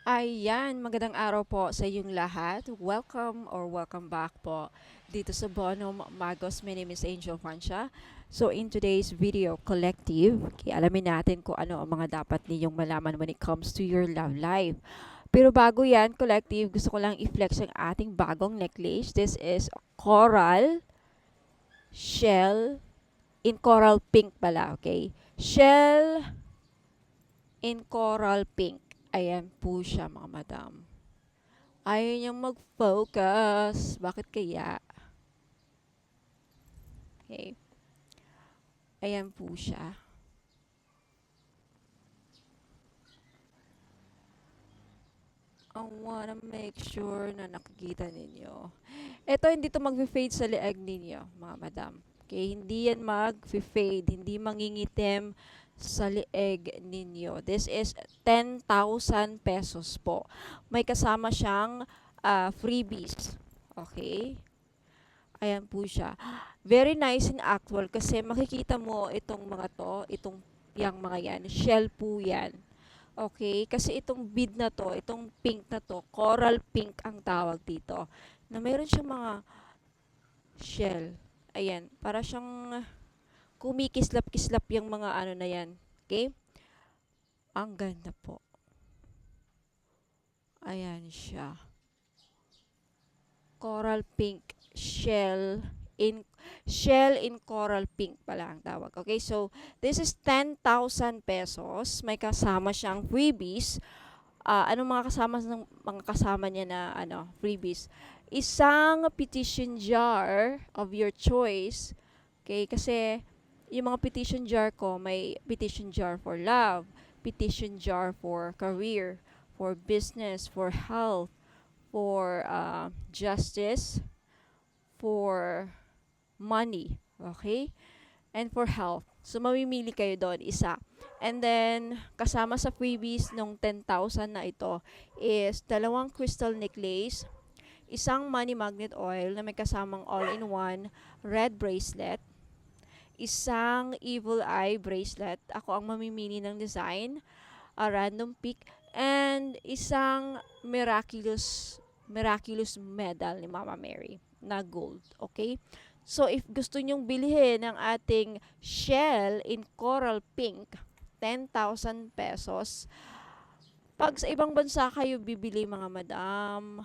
Ayan, magandang araw po sa inyong lahat. Welcome or welcome back po dito sa Bonum Magos. My name is Angel Francia. So in today's video collective, alamin natin kung ano ang mga dapat ninyong malaman when it comes to your love life. Pero bago yan, collective, gusto ko lang i-flex ang ating bagong necklace. This is coral shell in coral pink pala, okay? Shell in coral pink. Ayan po siya mga madam. Ayaw niyang mag-focus. Bakit kaya? Okay. Ayan po siya. I wanna make sure na nakikita ninyo. Ito, hindi to mag-fade sa leeg ninyo, mga madam. Okay, hindi yan mag-fade, hindi mangingitim sa leeg ninyo. This is 10,000 pesos po. May kasama siyang freebies. Okay? Ayan po siya. Very nice in actual kasi makikita mo itong mga to, itong yang mga yan, shell po yan. Okay? Kasi itong bead na to, itong pink na to, coral pink ang tawag dito. Na mayroon siyang mga shell. Ayan, para siyang kumikislap-kislap yung mga ano na yan. Okay? Ang ganda po. Ayan siya. Coral pink shell in coral pink pala ang tawag. Okay, so this is 10,000 pesos. May kasama siyang freebies. Anong mga kasama niya na freebies? Isang petition jar of your choice. Okay, kasi yung mga petition jar ko, may petition jar for love, petition jar for career, for business, for health, for justice, for money, okay? And for health. So, mamimili kayo doon, isa. And then, kasama sa freebies nung 10,000 na ito is dalawang crystal necklace, isang money magnet oil na may kasamang all-in-one red bracelet, isang evil eye bracelet. Ako ang mamimili ng design, a random pick, and isang miraculous medal ni Mama Mary na gold. Okay? So, if gusto nyong bilhin ang ating shell in coral pink, 10,000 pesos. Pag sa ibang bansa kayo bibili, mga madam,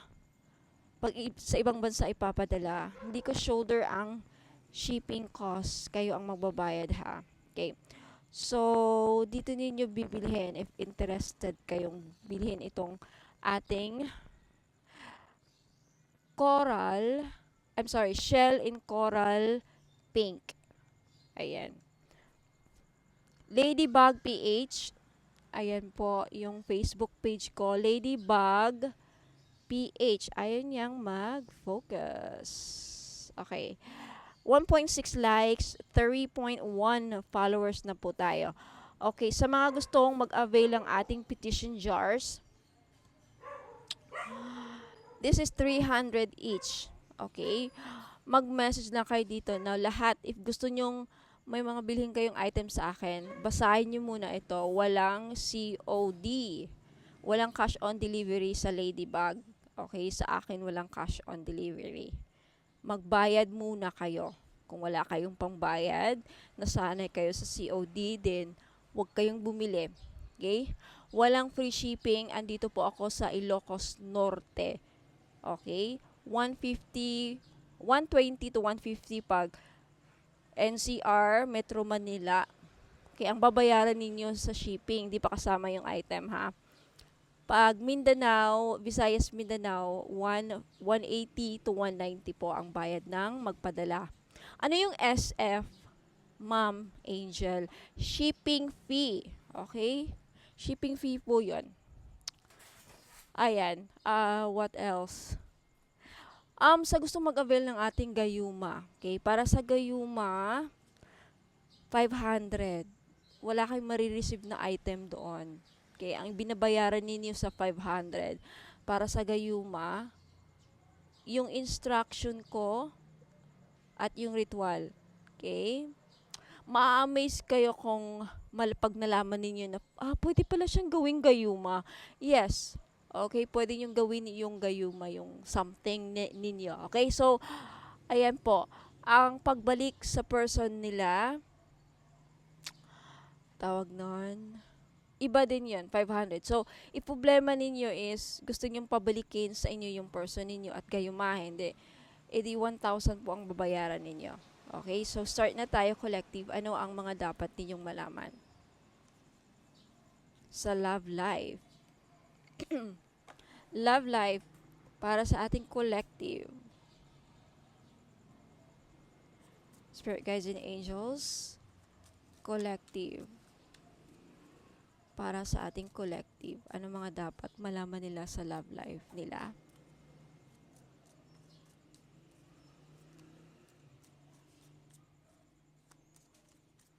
sa ibang bansa ipapadala, hindi ko shoulder ang shipping cost. Kayo ang magbabayad, ha. Okay. So, dito ninyo bibilhin if interested kayong bilhin itong ating shell in coral pink. Ayan. Ladybug PH. Ayan po yung Facebook page ko. Ladybug PH. Ayaw niyang mag-focus. Okay. 1.6 likes, 3.1 followers na po tayo. Okay, sa mga gustong mag-avail ng ating petition jars, this is 300 each. Okay? Mag-message lang kayo dito na lahat. If gusto nyong may mga bilhin kayong item sa akin, basahin nyo muna ito. Walang COD. Walang cash on delivery sa Ladybug. Okay? Sa akin, walang cash on delivery. Magbayad muna kayo. Kung wala kayong pangbayad, nasanay kayo sa COD, then huwag kayong bumili. Okay? Walang free shipping. Andito po ako sa Ilocos Norte. Okay? 150, 120 to 150 pag NCR, Metro Manila. Okay, ang babayaran ninyo sa shipping, di pa kasama yung item, ha? Pag Mindanao, Visayas Mindanao, 180 to 190 po ang bayad ng magpadala. Ano yung SF, Ma'am Angel? Shipping fee. Okay? Shipping fee po yun. Ayan. What else? Sa gusto mag-avail ng ating gayuma. Okay? Para sa gayuma, 500. Wala kayong marireceive na item doon. Okay? Ang binabayaran ninyo sa 500. Para sa gayuma, yung instruction ko at yung ritual. Okay? Ma-amaze kayo kung pag nalaman ninyo na, pwede pala siyang gawing gayuma. Yes. Okay, pwede niyong gawin yung gayuma, yung something ninyo. Okay, so, ayan po. Ang pagbalik sa person nila, tawag nun, iba din yun, 500. So, problema ninyo is, gusto nyong pabalikin sa inyo yung person ninyo at gayumahin. Hindi. Edi 1,000 po ang babayaran ninyo. Okay, so start na tayo collective. Ano ang mga dapat ninyong malaman sa love life? Love life para sa ating collective. Spirit guides and angels. Collective. Para sa ating collective. Ano mga dapat malaman nila sa love life nila?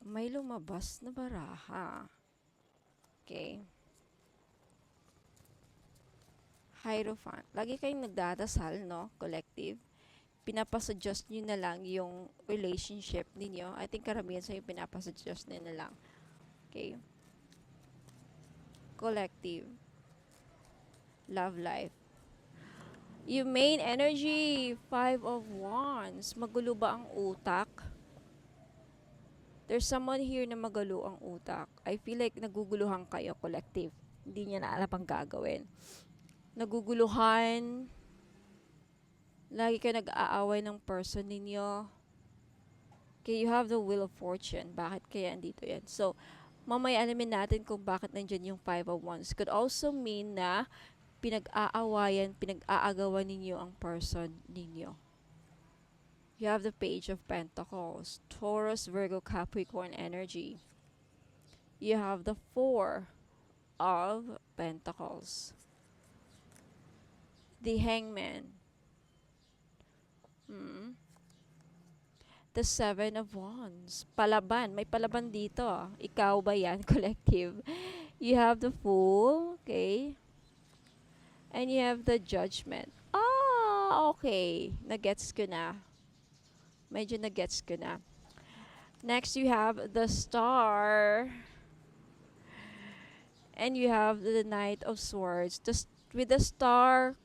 May lumabas na baraha. Okay. Hierophant. Lagi kayong nagdadasal, no? Collective. Pinapasuggest nyo na lang yung relationship ninyo. I think karamihan sa'yo pinapasuggest nyo na lang. Okay. Collective. Love life. Yung main energy, 5 of Wands. Magulo ba ang utak? There's someone here na magulo ang utak. I feel like naguguluhan kayo, collective. Hindi niya na alam ang gagawin. Naguguluhan. Lagi kayo nag-aaway ng person ninyo. Okay, you have the wheel of fortune. Bakit kaya andito yan? So, mamaya alamin natin kung bakit nandyan yung 5 of Wands. Could also mean na pinag-aawayan, pinag-aagawan ninyo ang person ninyo. You have the Page of Pentacles, Taurus, Virgo, Capricorn energy. You have the 4 of Pentacles, the Hangman, the 7 of Wands. Palaban, may palaban dito. Ikaw ba yan, collective? You have the Fool, okay? And you have the Judgment. Okay. Nagets ko na. Medyo nagets ko na. Next, you have the Star. And you have the Knight of Swords. With the Star,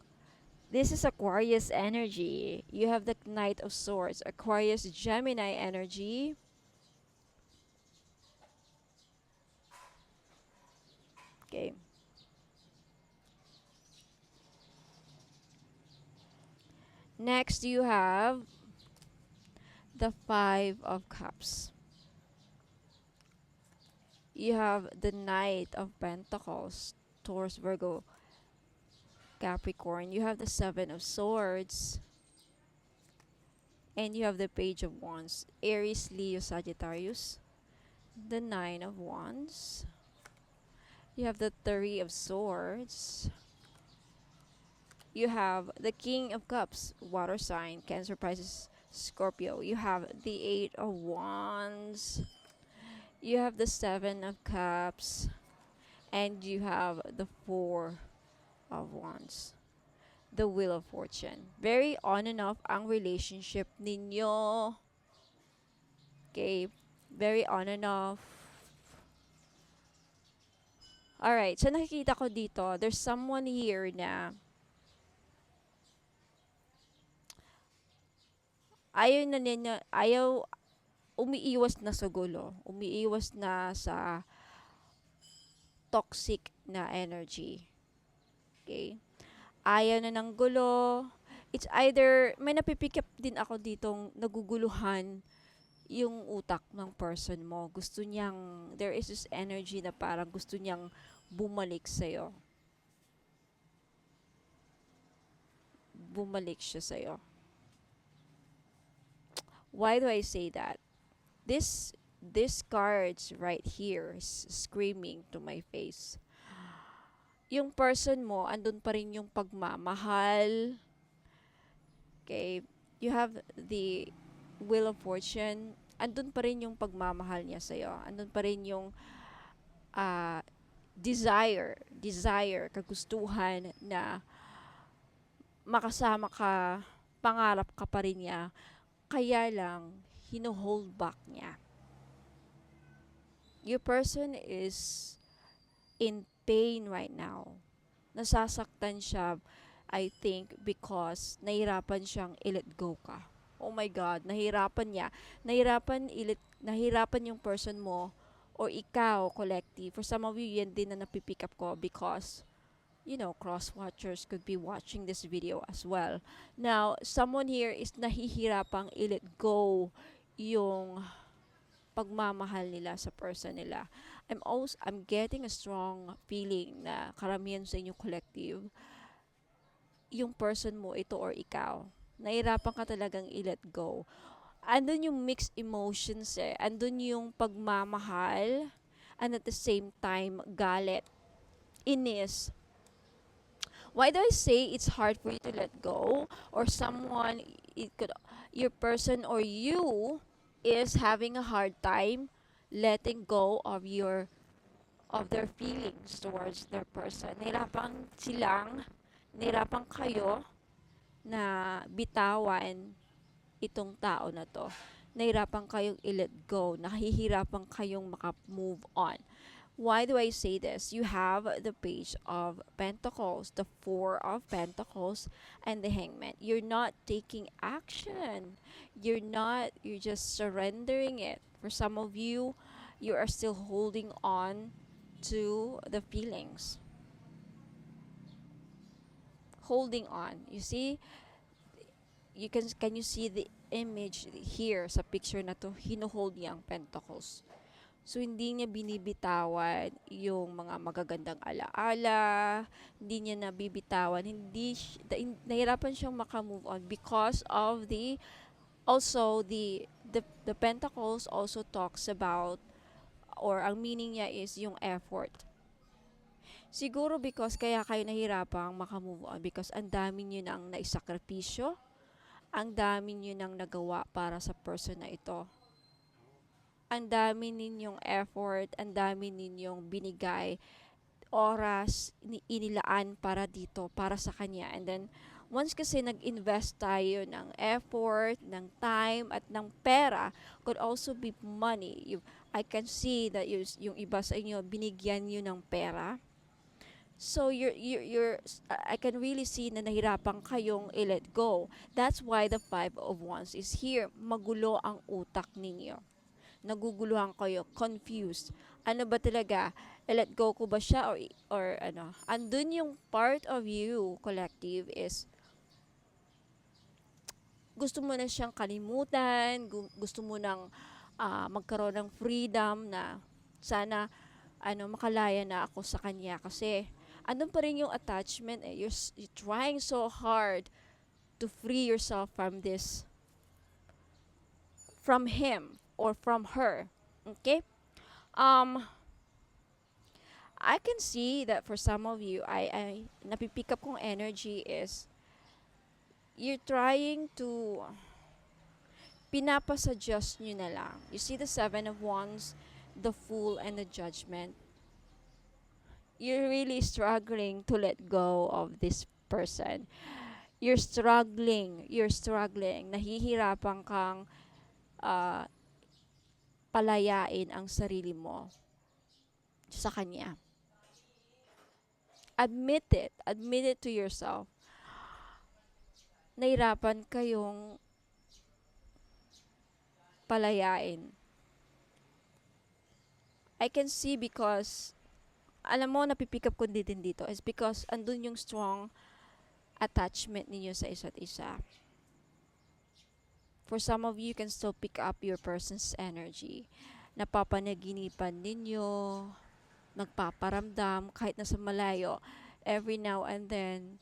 this is Aquarius energy. You have the Knight of Swords. Aquarius, Gemini energy. Okay. Next, you have the 5 of Cups. You have the Knight of Pentacles, Taurus, Virgo, Capricorn. You have the 7 of Swords. And you have the Page of Wands, Aries, Leo, Sagittarius. The 9 of Wands. You have the 3 of Swords. You have the King of Cups, water sign, Cancer, Pisces, Scorpio. You have the 8 of Wands. You have the 7 of Cups. And you have the 4 of Wands. The Wheel of Fortune. Very on and off ang relationship ninyo. Okay. Very on and off. Alright. So, nakikita ko dito, there's someone here na ayaw umiiwas na sa gulo. Umiiwas na sa toxic na energy. Okay? Ayaw na ng gulo. It's either, may napipick up din ako ditong naguguluhan yung utak ng person mo. Gusto niyang, there is this energy na parang gusto niyang bumalik sa'yo. Bumalik siya sa'yo. Why do I say that? This cards right here is screaming to my face. Yung person mo, andun pa rin yung pagmamahal. Okay? You have the Wheel of Fortune. Andun pa rin yung pagmamahal niya sa'yo. Andun pa rin yung desire, kagustuhan na makasama ka, pangarap ka pa rin niya. Kaya lang, hino-hold back niya. Your person is in pain right now. Nasasaktan siya, I think, because nahirapan siyang i-let go ka. Oh my God, nahirapan niya. Nahirapan yung person mo or ikaw, collective. For some of you, yan din na napipick up ko because cross-watchers could be watching this video as well. Now, someone here is nahihirapang i-let go yung pagmamahal nila sa person nila. I'm getting a strong feeling na karamihan sa inyo collective, yung person mo, ito or ikaw, nahirapan ka talagang i-let go. Andun yung mixed emotions eh. Andun yung pagmamahal and at the same time, galit, inis. Why do I say it's hard for you to let go? Or someone, your person or you is having a hard time letting go of their feelings towards their person. Nahirapan kayo na bitawan itong tao na to. Nahirapan kayong i-let go. Nahihirapan kayong maka-move on. Why do I say this? You have the Page of Pentacles, the Four of Pentacles, and the Hangman. You're not taking action. You're just surrendering it. For some of you, you are still holding on to the feelings. Holding on. You see, can you see the image here sa picture na to? Hino-hold niya ang pentacles. So, hindi niya binibitawan yung mga magagandang alaala, hindi niya nabibitawan, nahirapan siyang makamove on because of the pentacles also talks about, or ang meaning niya is yung effort. Siguro because kaya kayo nahirapang makamove on because ang dami niyo nang naisakripisyo, ang dami niyo nang nagawa para sa person na ito. Ang dami ninyong effort, ang dami ninyong binigay, oras, inilaan para dito, para sa kanya. And then, once kasi nag-invest tayo ng effort, ng time, at ng pera, could also be money. I can see that yung iba sa inyo, binigyan nyo ng pera. So, I can really see na nahirapan kayong i-let go. That's why the Five of Wands is here. Magulo ang utak ninyo. Naguguluhan kayo, confused. Ano ba talaga? Let go ko ba siya or ano? Andun yung part of you, collective, is gusto mo na siyang kalimutan, gusto mo nang magkaroon ng freedom na sana makalaya na ako sa kanya kasi andun pa rin yung attachment eh. You're trying so hard to free yourself from him or from her. Okay? I can see that for some of you, I napipick up kong energy is you're trying to pinapasuggest nyo na lang. You see the Seven of Wands, the Fool, and the Judgment. You're really struggling to let go of this person. You're struggling. Nahihirapan kang palayain ang sarili mo sa kanya. Admit it to yourself. Nahirapan kayong palayain. I can see because alam mo, napipick up ko din dito is because andun yung strong attachment ninyo sa isa't isa. For some of you can still pick up your person's energy. Napapanaginipan ninyo, nagpaparamdam, kahit nasa malayo, every now and then,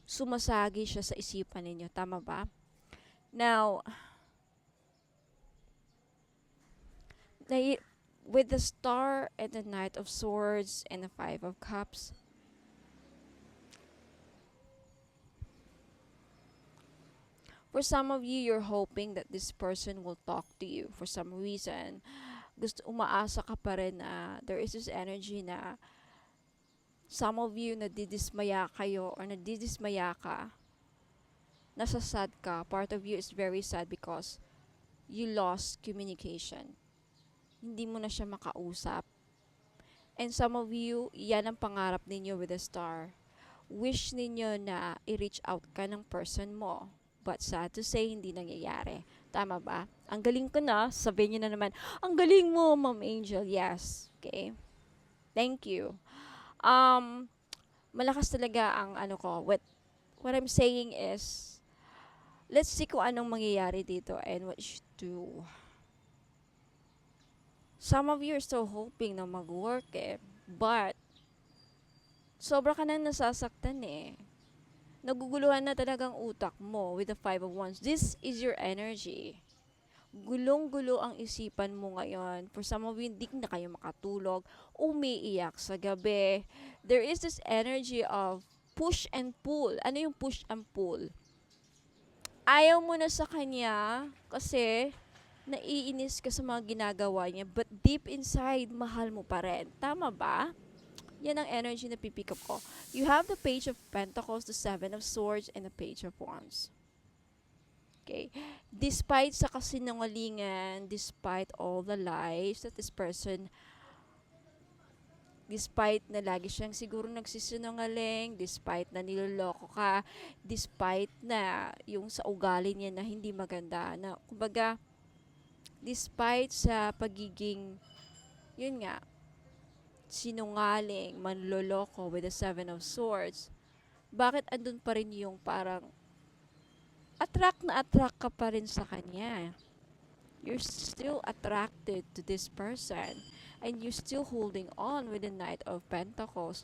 sumasagi siya sa isipan ninyo. Tama ba? Now, with the Star and the Knight of Swords and the Five of Cups, for some of you, you're hoping that this person will talk to you for some reason. Umaasa ka pa rin na there is this energy na some of you nadidismaya kayo or nadidismaya ka, nasasad ka. Part of you is very sad because you lost communication. Hindi mo na siya makausap. And some of you, yan ang pangarap ninyo with the star. Wish ninyo na i-reach out ka ng person mo. But sad to say, hindi nangyayari. Tama ba? Ang galing ko na. Sabihin nyo na naman, ang galing mo, Ma'am Angel. Yes. Okay. Thank you. Um, Malakas talaga ang ano ko. What I'm saying is, let's see kung anong mangyayari dito and what you should do. Some of you are still hoping na mag-work but sobra ka na nasasaktan Naguguluhan na talagang utak mo with the Five of Wands. This is your energy. Gulong-gulo ang isipan mo ngayon. For some of you, hindi na kayo makatulog, umiiyak sa gabi. There is this energy of push and pull. Ano yung push and pull? Ayaw mo na sa kanya kasi naiinis ka sa mga ginagawa niya, but deep inside, mahal mo pa rin. Tama ba? Yan ang energy na pipick up ko. You have the Page of Pentacles, the Seven of Swords, and the Page of Wands. Okay? Despite sa kasinungalingan, despite all the lies that this person, despite na lagi siyang siguro nagsisinungaling, despite na niloloko ka, despite na yung sa ugali niya na hindi maganda, na kumbaga, despite sa pagiging, yun nga, sinungaling, manloloko with the Seven of Swords, bakit andun pa rin yung parang attract ka pa rin sa kanya? You're still attracted to this person and you're still holding on with the Knight of Pentacles.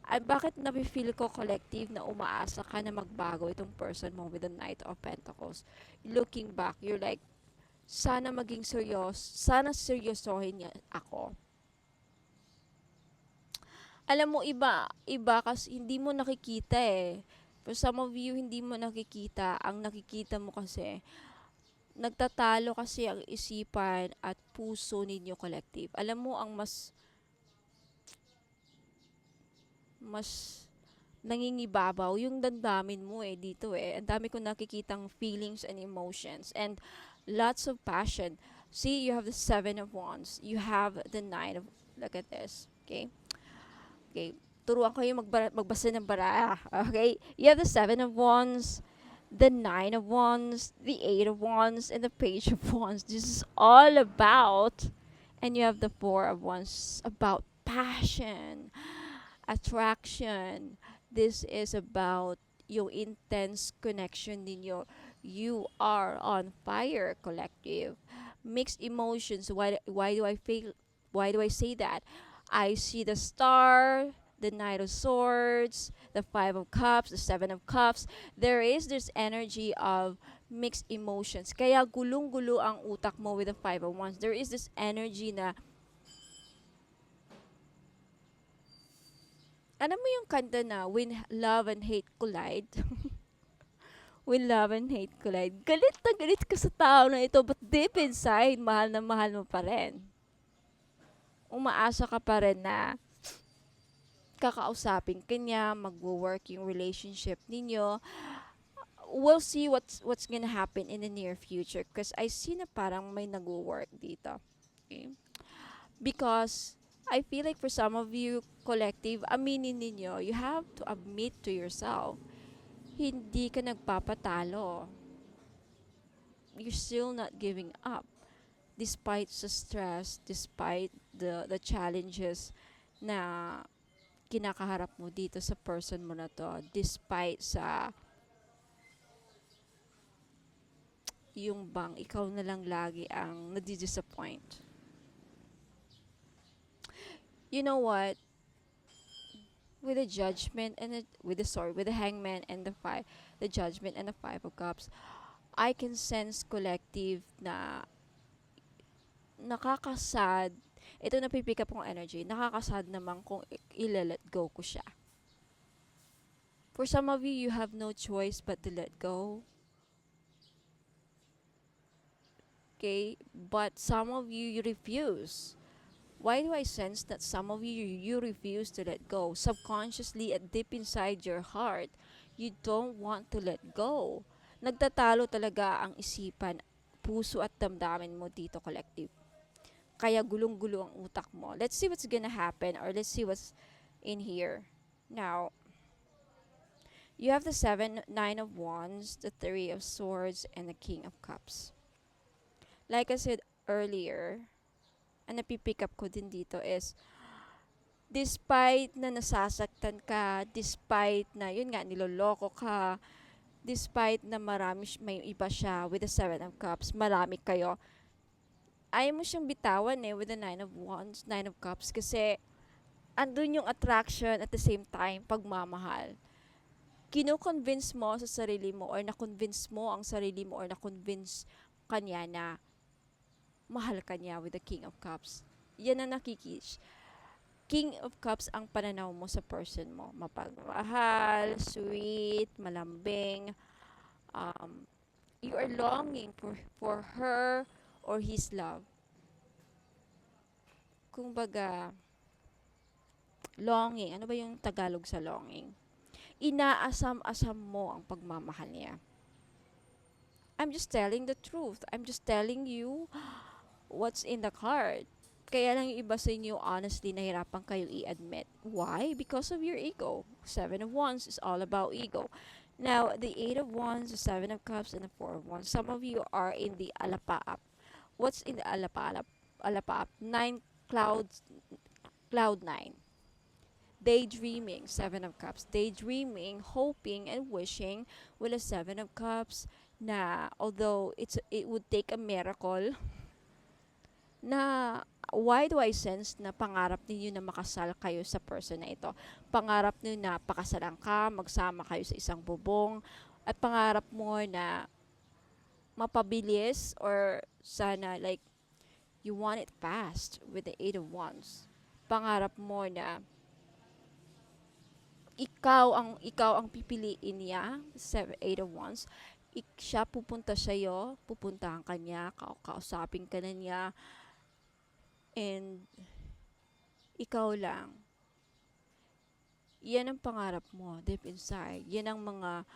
Bakit nafe-feel ko collective na umaasa ka na magbago itong person mo with the Knight of Pentacles? Looking back, you're like, sana maging sana seryosohin niya ako. Alam mo, iba kasi hindi mo nakikita For some of you, hindi mo nakikita. Ang nakikita mo kasi, nagtatalo kasi ang isipan at puso ninyo collective. Alam mo, ang mas nangingibabaw yung damdamin mo dito Ang dami ko nakikitang feelings and emotions and lots of passion. See, you have the Seven of Wands. You have the Nine of, look at this. Okay? Okay, turuan ko yung magbasa ng bara. Okay? You have the Seven of Wands, the Nine of Wands, the Eight of Wands, and the Page of Wands. This is all about, and you have the Four of Wands, about passion, attraction. This is about yung intense connection ninyo. You are on fire, collective. Mixed emotions. Why do I feel? Why do I say that? I see the Star, the Knight of Swords, the Five of Cups, the Seven of Cups. There is this energy of mixed emotions. Kaya gulong-gulo ang utak mo with the Five of Wands. There is this energy na, alam mo yung kanta na, When Love and Hate Collide? When love and hate collide. Galit na galit ka sa tao na ito, but deep inside, mahal na mahal mo pa rin. Umaasa ka pa rin na kakausapin ka niya, magwo-work yung relationship ninyo. We'll see what's gonna happen in the near future because I see na parang may nagwo-work dito. Okay? Because I feel like for some of you, collective, aminin ninyo, you have to admit to yourself, hindi ka nagpapatalo. You're still not giving up. Despite sa stress, despite the challenges na kinakaharap mo dito sa person mo na to, despite sa yung bang ikaw na lang lagi ang nadi-disappoint. You know what? With the Judgment and with the Hangman and the Judgment and the Five of Cups, I can sense collective na nakakasad. Ito na pipick up kong energy. Nakakasad naman kung i-let go ko siya. For some of you, you have no choice but to let go. Okay? But some of you refuse. Why do I sense that some of you refuse to let go? Subconsciously at deep inside your heart, you don't want to let go. Nagtatalo talaga ang isipan, puso at damdamin mo dito, collective. Kaya gulong-gulo ang utak mo. Let's see what's gonna happen, or let's see what's in here. Now, you have the Nine of Wands, the Three of Swords, and the King of Cups. Like I said earlier, ang napipick up ko din dito is, despite na nasasaktan ka, despite na, yun nga, niloloko ka, despite na may iba siya with the Seven of Cups, marami kayo, ayaw mo siyang bitawan with the Nine of Wands, Nine of Cups, kasi andun yung attraction at the same time, pagmamahal. Kino-convince mo sa sarili mo, or na-convince mo ang sarili mo, or na-convince kanya na mahal kanya with the King of Cups. Yan ang King of Cups ang pananaw mo sa person mo. Mapagmahal, sweet, malambing. You are longing for her or his love. Kung baga, longing. Ano ba yung Tagalog sa longing? Inaasam-asam mo ang pagmamahal niya. I'm just telling the truth. I'm just telling you what's in the card. Kaya lang yung iba sa inyo, honestly, nahirapan kayo i-admit. Why? Because of your ego. Seven of Wands is all about ego. Now, the Eight of Wands, the Seven of Cups, and the Four of Wands. Some of you are in the alapaap. What's in the alapaap? Cloud 9. Daydreaming, Seven of Cups. Daydreaming, hoping, and wishing with a Seven of Cups na although it would take a miracle, na why do I sense na pangarap ninyo na makasal kayo sa person na ito? Pangarap niyo na pakasalan ka, magsama kayo sa isang bubong, at pangarap mo na mapabilis, or sana like you want it fast with the Eight of Wands. Pangarap mo na ikaw ang pipiliin niya, Eight of Wands. Siya pupunta sa'yo, pupuntahan ka niya, kausapin ka na niya, and ikaw lang. Yan ang pangarap mo deep inside. Yan ang mga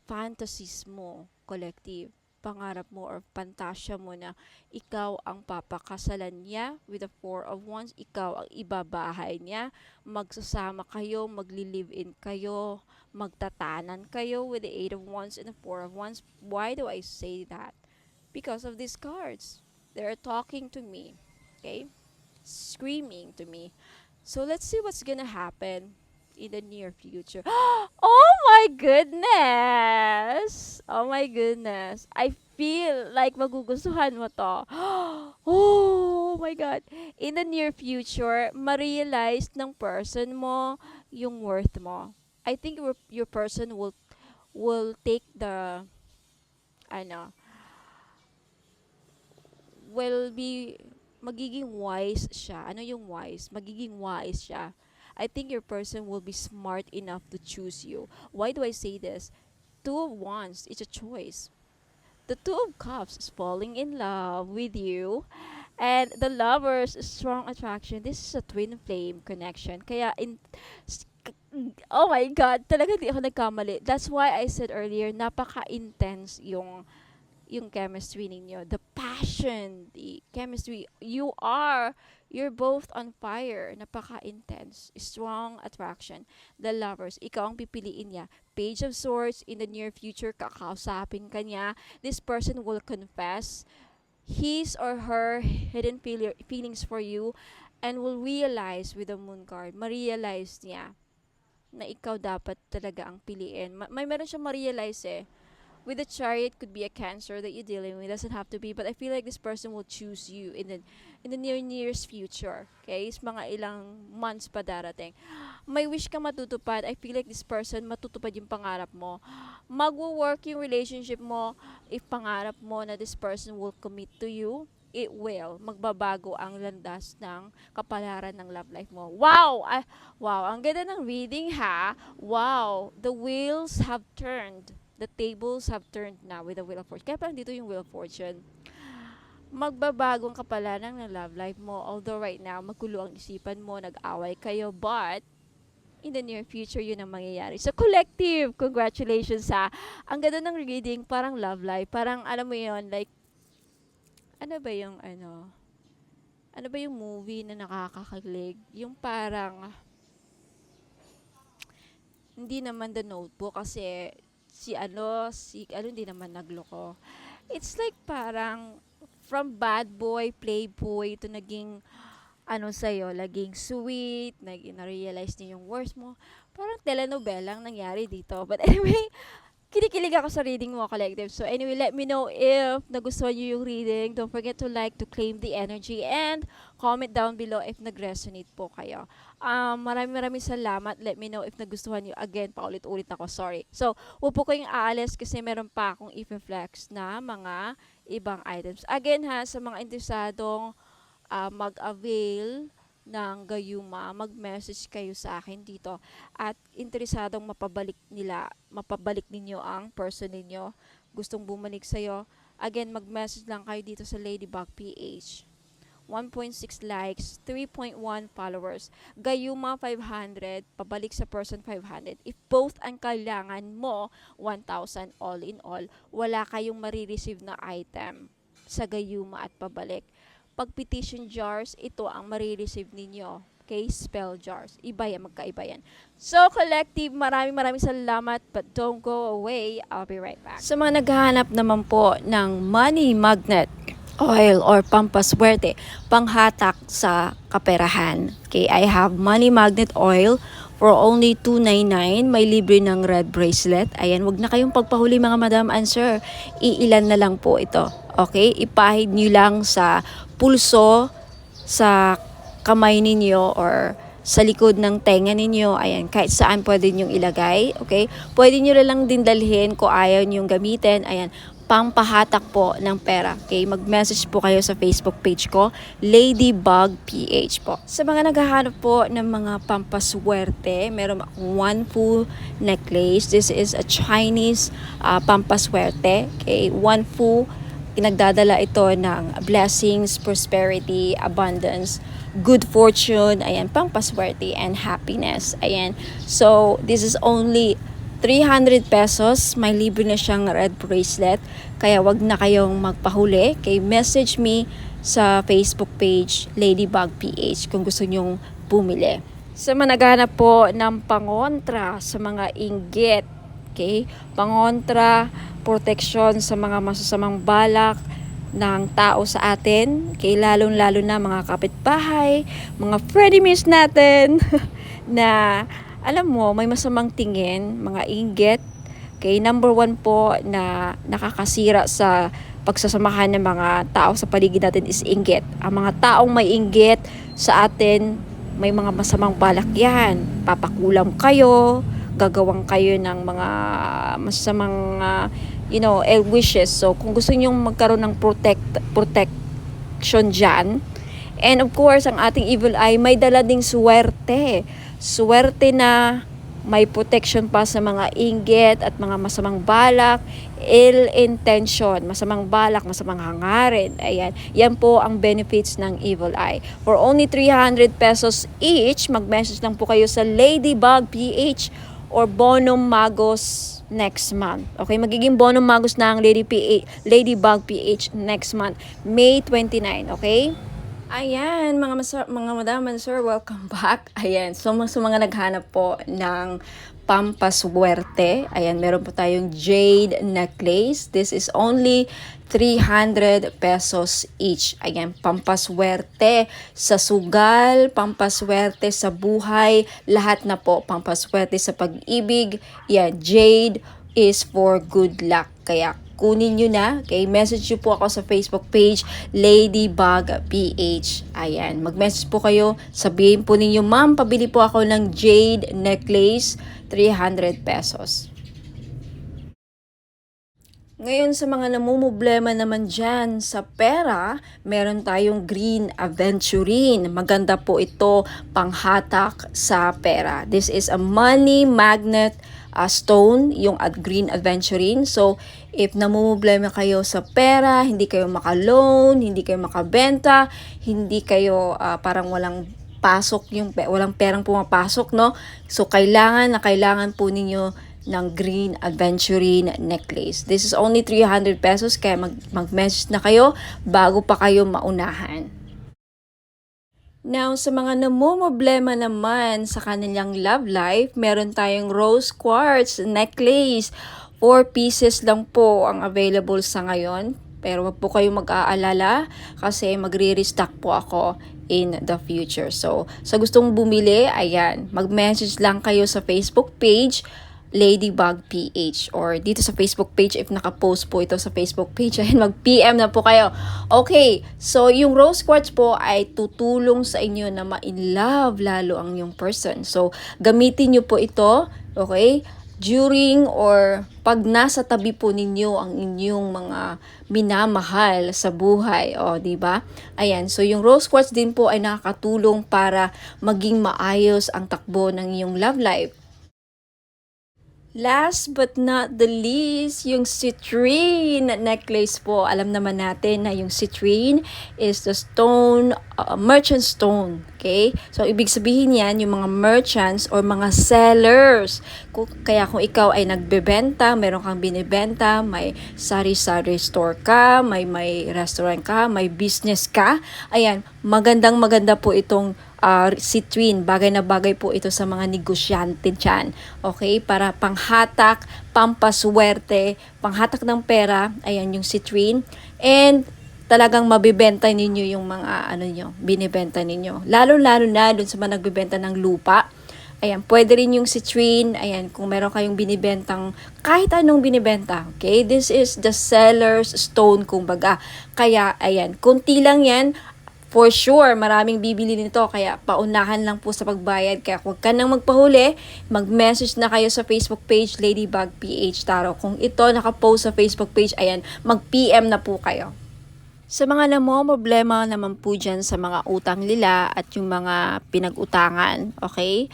fantasies mo, collective. Pangarap mo or pantasya mo na ikaw ang papakasalan niya with the Four of Wands. Ikaw ang ibabahay niya. Magsasama kayo, magli-live-in kayo, magtatanan kayo with the Eight of Wands and the Four of Wands. Why do I say that? Because of these cards. They're talking to me. Okay? Screaming to me. So let's see what's gonna happen in the near future. Oh my goodness! Oh my goodness. I feel like magugustuhan mo to. Oh my God. In the near future, ma-realize ng person mo yung worth mo. I think your person will take the will be magiging wise siya. Ano yung wise? Magiging wise siya. I think your person will be smart enough to choose you. Why do I say this? Two of Wands, it's a choice. The Two of Cups is falling in love with you. And the Lovers, strong attraction. This is a twin flame connection. Kaya oh my God, talaga di ako nagkamali. That's why I said earlier, napaka-intense yung chemistry ninyo, the passion, the chemistry, you're both on fire, napaka-intense, strong attraction. The Lovers, ikaw ang pipiliin niya. Page of Swords, in the near future, kakausapin ka niya. This person will confess his or her hidden feelings for you, and will realize with the Moon card, ma-realize niya na ikaw dapat talaga ang piliin. Meron siyang ma-realize with the Chariot, could be a Cancer that you're dealing with. It doesn't have to be, but I feel like this person will choose you in the nearest future. Okay, is mga ilang months pa darating. May wish ka matutupad. I feel like this person matutupad yung pangarap mo. Magwo-work yung relationship mo if pangarap mo na this person will commit to you. It will. Magbabago ang landas ng kapalaran ng love life mo. Wow! Wow, ang ganda ng reading ha. Wow, the wheels have turned. The tables have turned now with the Wheel of Fortune. Kaya parang dito yung Wheel of Fortune. Magbabago ang kapalaran ng love life mo. Although right now, magulo ang isipan mo, nag-away kayo, but in the near future, yun ang mangyayari. So, collective, congratulations ha. Ang ganda ng reading, parang love life. Parang, alam mo yun, like, ano ba yung, ano ba yung movie na nakakakilig? Yung parang, hindi naman The Notebook kasi si ano hindi naman nagloko. It's like parang from bad boy, playboy to naging ano sa'yo, naging sweet, na-realize niya yung worst mo. Parang telenovela ang nangyari dito. But anyway, kinikilig ako sa reading mo, Collective. So anyway, let me know if nagustuhan nyo yung reading. Don't forget to like, to claim the energy, and comment down below if nag-resonate po kayo. Maraming salamat. Let me know if nagustuhan nyo. Again, paulit-ulit ako, sorry. So, huwag po kayong aalis kasi meron pa akong i-flex na mga ibang items. Again ha, sa mga interesadong mag-avail ng gayuma, mag-message kayo sa akin dito at interesadong mapabalik ninyo ang person ninyo, gustong bumalik sa'yo. Again, mag-message lang kayo dito sa Ladybug PH. 1.6 likes, 3.1 followers. Gayuma 500, pabalik sa person 500. If both ang kailangan mo, 1,000 all in all, wala kayong marireceive na item sa gayuma at pabalik. Pag petition jars, ito ang marireceive ninyo. Okay, spell jars. Iba yan, magkaiba yan. So, Collective, maraming salamat, but don't go away. I'll be right back. Sa mga naghahanap naman po ng money magnet oil or pampaswerte, panghatak sa kaperahan. Okay, I have money magnet oil for only $2.99. May libre ng red bracelet. Ayan, wag na kayong pagpahuli mga madam and sir. Iilan na lang po ito. Okay, ipahid nyo lang sa pulso, sa kamay ninyo or sa likod ng tenga ninyo. Ayan, kahit saan pwede nyong ilagay. Okay, pwede nyo lang din dalhin kung ayaw nyong gamitin. Ayan, pampahatak po ng pera. Okay, mag-message po kayo sa Facebook page ko, Ladybug PH po. Sa mga naghahanap po ng mga pampaswerte, meron akong one full necklace. This is a Chinese pampaswerte. Okay, one full, pinagdadala ito ng blessings, prosperity, abundance, good fortune, ayan, pampaswerte and happiness. Ayan. So, this is only 300 pesos, may libre na siyang red bracelet. Kaya wag na kayong magpahuli. Okay, message me sa Facebook page, Ladybug PH, kung gusto nyong bumili. Sa mga naghahanap po ng pangontra sa mga inggit, okay, pangontra, protection sa mga masasamang balak ng tao sa atin, okay, lalong-lalo na mga kapitbahay, mga frenemies natin, na alam mo, may masamang tingin, mga inggit. Okay, number 1 po na nakakasira sa pagsasamahan ng mga tao sa paligid natin is inggit. Ang mga taong may inggit sa atin, may mga masamang balak yan. Papakulam kayo, gagawang kayo ng mga masamang ill wishes. So, kung gusto niyo magkaroon ng protection dyan, and of course, ang ating evil eye may dala ding swerte. Swerte na may protection pa sa mga inggit at mga masamang balak, ill intention, masamang balak, masamang hangarin. Ayan, yan po ang benefits ng evil eye. For only 300 pesos each, mag-message lang po kayo sa Ladybug PH or Bonum Magos next month. Okay, magiging Bonum Magos na ang Ladybug PH next month, May 29, okay? Ayan, mga madam and sir, welcome back. Ayan, so sa mga naghanap po ng pampaswerte, ayan, meron po tayong jade necklace. This is only 300 pesos each. Ayan, pampaswerte sa sugal, pampaswerte sa buhay, lahat na po, pampaswerte sa pag-ibig. Yan, jade is for good luck. Kaya kunin nyo na. Okay, message nyo po ako sa Facebook page, Ladybug PH. Ayan, mag-message po kayo. Sabihin po ninyo, ma'am, pabili po ako ng jade necklace, 300 pesos. Ngayon sa mga namumblema naman dyan sa pera, meron tayong green aventurine. Maganda po ito panghatak sa pera. This is a money magnet stone, yung green aventurine. So, if namumblema kayo sa pera, hindi kayo maka-loan, hindi kayo makabenta, hindi kayo parang walang pasok, walang perang pumapasok, no? So, kailangan po ninyo ng green aventurine necklace. This is only 300 pesos, kaya mag-message na kayo bago pa kayo maunahan. Now, sa mga namumroblema naman sa kanilang love life, meron tayong rose quartz necklace. 4 pieces lang po ang available sa ngayon. Pero wag po kayong mag-aalala kasi magre-restock po ako in the future. So, sa gustong bumili, ayan, mag-message lang kayo sa Facebook page Ladybug PH or dito sa Facebook page if naka-post po ito sa Facebook page, ayun, mag-PM na po kayo. Okay, so yung rose quartz po ay tutulong sa inyo na ma-in love lalo ang yung person. So, gamitin nyo po ito, okay, during or pag nasa tabi po ninyo ang inyong mga minamahal sa buhay, o di ba? Ayan, so yung rose quartz din po ay nakakatulong para maging maayos ang takbo ng iyong love life. Last but not the least, yung citrine necklace po. Alam naman natin na yung citrine is the stone, merchant stone. Okay? So, ibig sabihin yan, yung mga merchants or mga sellers. Kaya kung ikaw ay nagbebenta, meron kang binibenta, may sari-sari store ka, may restaurant ka, may business ka, ayan, maganda po itong citrine. Bagay na bagay po ito sa mga negosyante dyan. Okay? Para panghatak, pampaswerte, panghatak ng pera, ayan yung citrine. And talagang mabibenta ninyo yung mga binibenta ninyo. Lalo-lalo na dun sa mga nagbibenta ng lupa. Ayan, pwede rin yung citrine. Ayan, kung meron kayong binibentang kahit anong binibenta. Okay? This is the seller's stone, kumbaga. Kaya, ayan, kunti lang yan. For sure, maraming bibili nito, kaya paunahan lang po sa pagbayad. Kaya huwag ka nang magpahuli, mag-message na kayo sa Facebook page Ladybug PH Tarot. Kung ito nakapost sa Facebook page, ayan, mag-PM na po kayo. Sa mga problema naman po dyan sa mga utang nila at yung mga pinag-utangan, okay?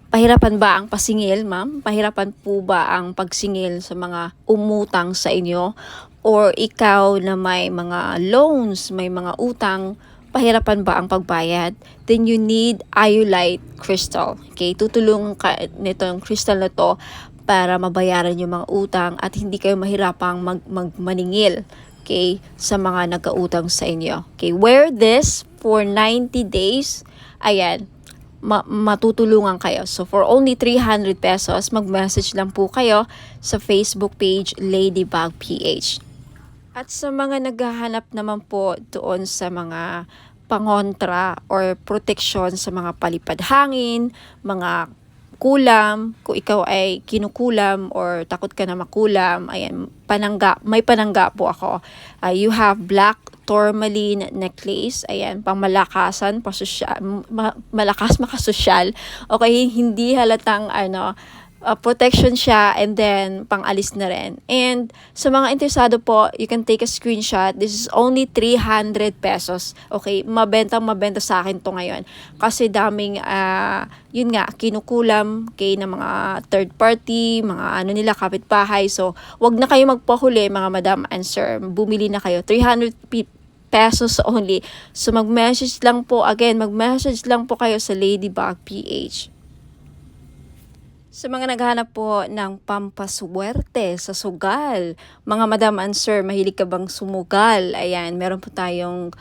Pahirapan ba ang pasingil, ma'am? Pahirapan po ba ang pagsingil sa mga umutang sa inyo? Or ikaw na may mga loans, may mga utang, pahirapan ba ang pagbayad? Then you need iolite crystal. Okay? Tutulong ka nito yung crystal na to para mabayaran yung mga utang at hindi kayo mahirapang maningil, okay, sa mga nagkautang sa inyo. Okay? Wear this for 90 days. Ayan, matutulungan kayo. So, for only 300 pesos, mag-message lang po kayo sa Facebook page Ladybug PH. At sa mga naghahanap naman po doon sa mga pangontra or proteksyon sa mga palipad hangin, mga kulam, kung ikaw ay kinukulam or takot ka na makulam, ayan, may panangga po ako. You have black tourmaline necklace, ayan, pang malakasan, malakas makasosyal. Okay, hindi halatang protection siya, and then pang-alis na rin. And sa mga interesado po, you can take a screenshot. This is only 300 pesos. Okay, mabenta sa akin to ngayon. Kasi daming, yun nga, kinukulam kay ng mga third party, mga kapitbahay. So, wag na kayo magpahuli, mga madam and sir. Bumili na kayo. 300 pesos only. So, mag-message lang po kayo sa Ladybug PH. Sa mga naghahanap po ng pampaswerte sa sugal, mga madam and sir, mahilig ka bang sumugal? Ayan, meron po tayong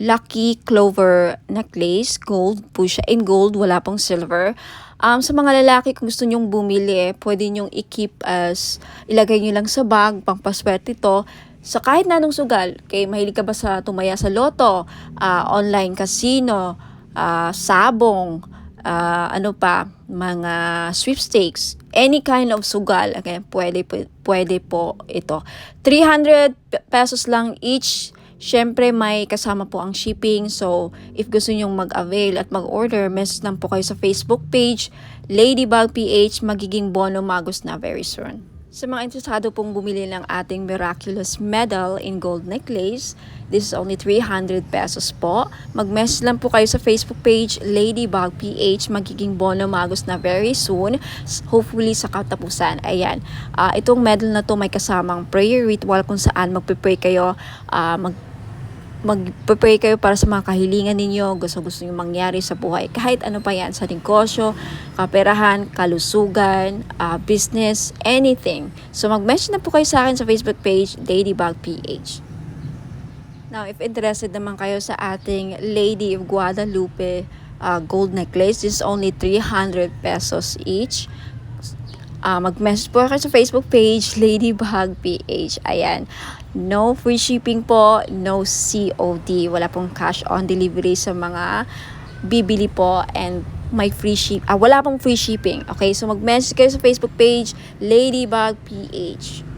lucky clover necklace, gold po siya, in gold, wala pong silver. Sa mga lalaki, kung gusto nyong bumili, pwede nyong i-keep ilagay nyo lang sa bag, pampaswerte to, sa kahit na anong sugal. Okay, mahilig ka ba sa tumaya sa loto, online casino, sabong, mga sweepstakes, any kind of sugal, okay, pwede po ito. 300 pesos lang each. Syempre may kasama po ang shipping. So, if gusto nyong mag-avail at mag-order, message lang po kayo sa Facebook page Ladybug PH. Magiging bono magos na very soon. Sa mga interesado pong bumili ng ating miraculous medal in gold necklace, this is only 300 pesos po. Mag-message lang po kayo sa Facebook page Ladybug PH. Magiging bono magos na very soon. Hopefully sa katapusan. Ayan. Itong medal na to may kasamang prayer ritual kung saan magpe-pray kayo, mag-pray kayo para sa mga kahilingan ninyo, gusto nyo mangyari sa buhay. Kahit ano pa yan, sa negosyo, kaperahan, kalusugan, business, anything. So mag-message na po kayo sa akin sa Facebook page, Ladybug PH. Now, if interested naman kayo sa ating Lady of Guadalupe gold necklace, this is only 300 pesos each. Mag-message po kayo sa Facebook page, Ladybug PH. Ayan. No free shipping po, no COD. Wala pong cash on delivery sa mga bibili po, and may wala pong free shipping. Okay, so mag-message kayo sa Facebook page, Ladybug PH.